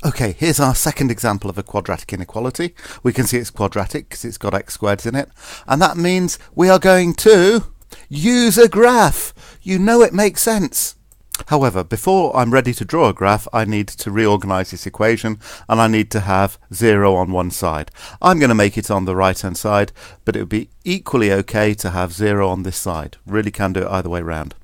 Okay, here's our second example of a quadratic inequality. We can see it's quadratic because it's got x squareds in it. And that means we are going to use a graph. You know it makes sense. However, before I'm ready to draw a graph, I need to reorganize this equation and I need to have 0 on one side. I'm going to make it on the right hand side, but it would be equally okay to have 0 on this side. Really can do it either way round.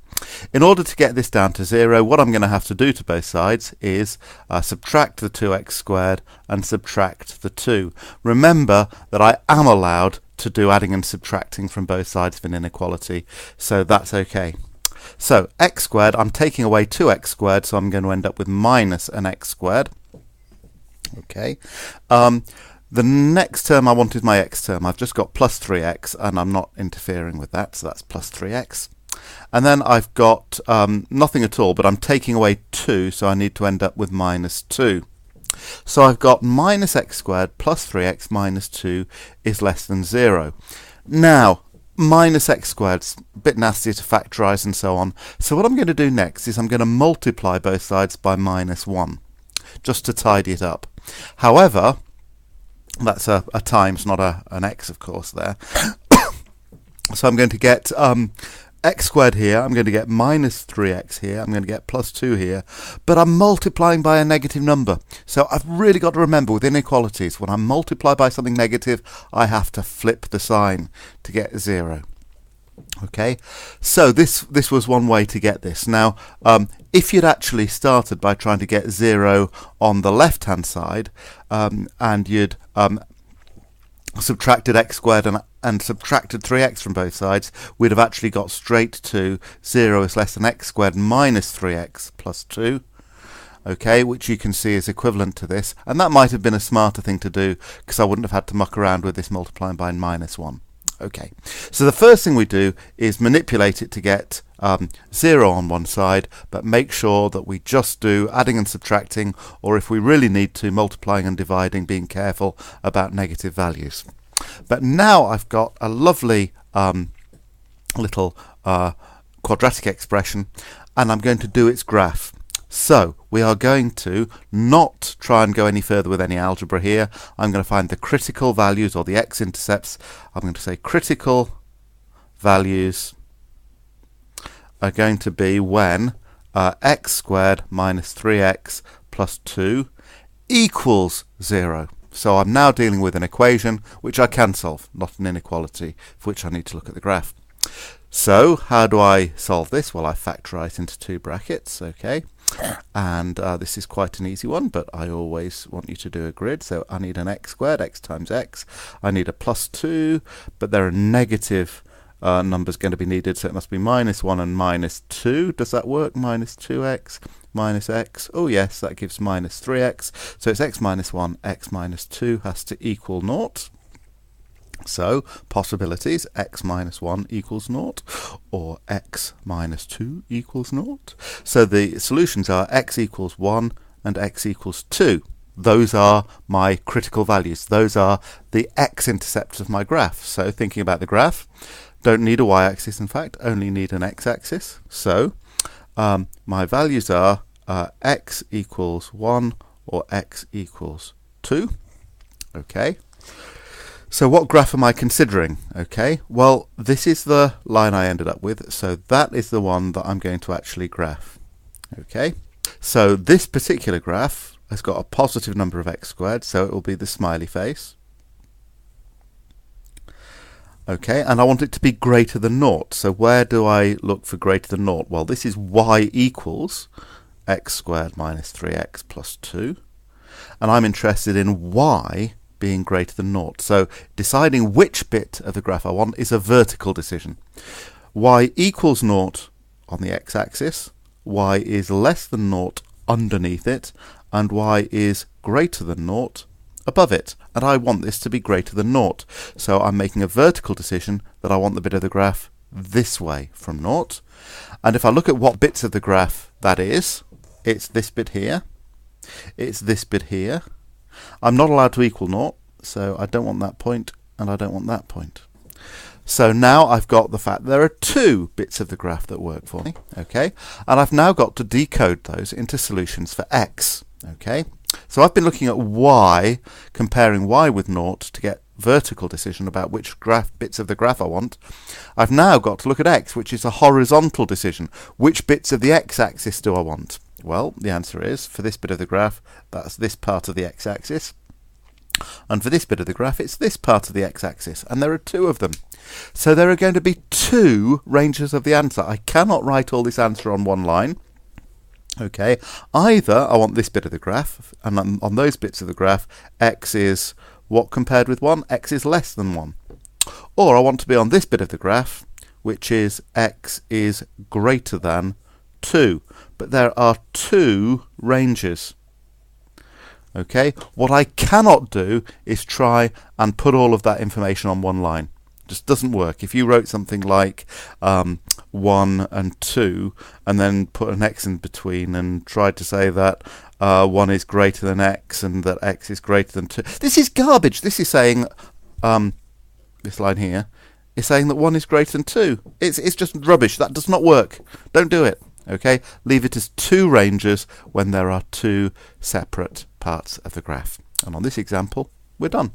In order to get this down to 0, what I'm going to have to do to both sides is subtract the 2x squared and subtract the 2. Remember that I am allowed to do adding and subtracting from both sides of an inequality, so that's okay. So x squared, I'm taking away 2x squared, so I'm going to end up with minus an x squared. Okay. The next term I want is my x term. I've just got plus 3x, and I'm not interfering with that, so that's plus 3x. And then I've got nothing at all, but I'm taking away 2, so I need to end up with minus 2. So I've got minus x squared plus 3x minus 2 is less than 0. Now, minus x squared's a bit nasty to factorise and so on. So what I'm going to do next is I'm going to multiply both sides by minus 1, just to tidy it up. However, that's a times, not an x, of course, there. So I'm going to get x squared here, I'm going to get minus 3x here, I'm going to get plus 2 here, but I'm multiplying by a negative number. So I've really got to remember with inequalities, when I multiply by something negative, I have to flip the sign to get 0. Okay, so this was one way to get this. Now, if you'd actually started by trying to get 0 on the left hand side, and you'd subtracted x squared and subtracted 3x from both sides, we'd have actually got straight to 0 is less than x squared minus 3x plus 2, okay, which you can see is equivalent to this, and that might have been a smarter thing to do because I wouldn't have had to muck around with this multiplying by minus 1. Okay, so the first thing we do is manipulate it to get 0 on one side, but make sure that we just do adding and subtracting, or if we really need to, multiplying and dividing, being careful about negative values. But now I've got a lovely little quadratic expression, and I'm going to do its graph. So we are going to not try and go any further with any algebra here. I'm going to find the critical values, or the x-intercepts. I'm going to say critical values are going to be when x squared minus 3x plus 2 equals 0. So I'm now dealing with an equation which I can solve, not an inequality for which I need to look at the graph. So how do I solve this? Well, I factorise into 2 brackets, okay, and this is quite an easy one, but I always want you to do a grid. So I need an x squared, x times x. I need a plus 2, but there are negative numbers going to be needed, so it must be minus 1 and minus 2. Does that work? Minus 2x minus x. Oh yes, that gives minus 3x. So it's x minus 1, x minus 2 has to equal 0. So possibilities: x minus 1 equals 0, or x minus 2 equals 0. So the solutions are x equals 1 and x equals 2. Those are my critical values. Those are the x-intercepts of my graph. So thinking about the graph, don't need a y-axis, in fact, only need an x-axis. So my values are x equals 1 or x equals 2. Okay. So what graph am I considering? Okay, well, this is the line I ended up with, so that is the one that I'm going to actually graph. Okay, so this particular graph has got a positive number of x squared, so it will be the smiley face. Okay, and I want it to be greater than 0. So where do I look for greater than 0? Well, this is y equals x squared minus 3x plus 2. And I'm interested in y being greater than 0. So deciding which bit of the graph I want is a vertical decision. Y equals 0 on the x-axis, y is less than 0 underneath it, and y is greater than 0 above it. And I want this to be greater than 0. So I'm making a vertical decision that I want the bit of the graph this way from 0. And if I look at what bits of the graph that is, it's this bit here, it's this bit here. I'm not allowed to equal 0, so I don't want that point, and I don't want that point. So now I've got the fact there are 2 bits of the graph that work for me, okay? And I've now got to decode those into solutions for x, okay? So I've been looking at y, comparing y with naught to get vertical decision about which bits of the graph I want. I've now got to look at x, which is a horizontal decision. Which bits of the x-axis do I want? Well, the answer is, for this bit of the graph, that's this part of the x-axis. And for this bit of the graph, it's this part of the x-axis. And there are two of them. So there are going to be two ranges of the answer. I cannot write all this answer on one line. Okay, either I want this bit of the graph, and on those bits of the graph, x is what compared with 1? X is less than 1. Or I want to be on this bit of the graph, which is x is greater than 2. But there are two ranges. Okay, what I cannot do is try and put all of that information on one line. It just doesn't work. If you wrote something like 1 and 2 and then put an x in between and tried to say that 1 is greater than x and that x is greater than 2. This is garbage. This is saying, this line here is saying that 1 is greater than 2. It's just rubbish. That does not work. Don't do it. Okay, leave it as two ranges when there are two separate parts of the graph. And on this example, we're done.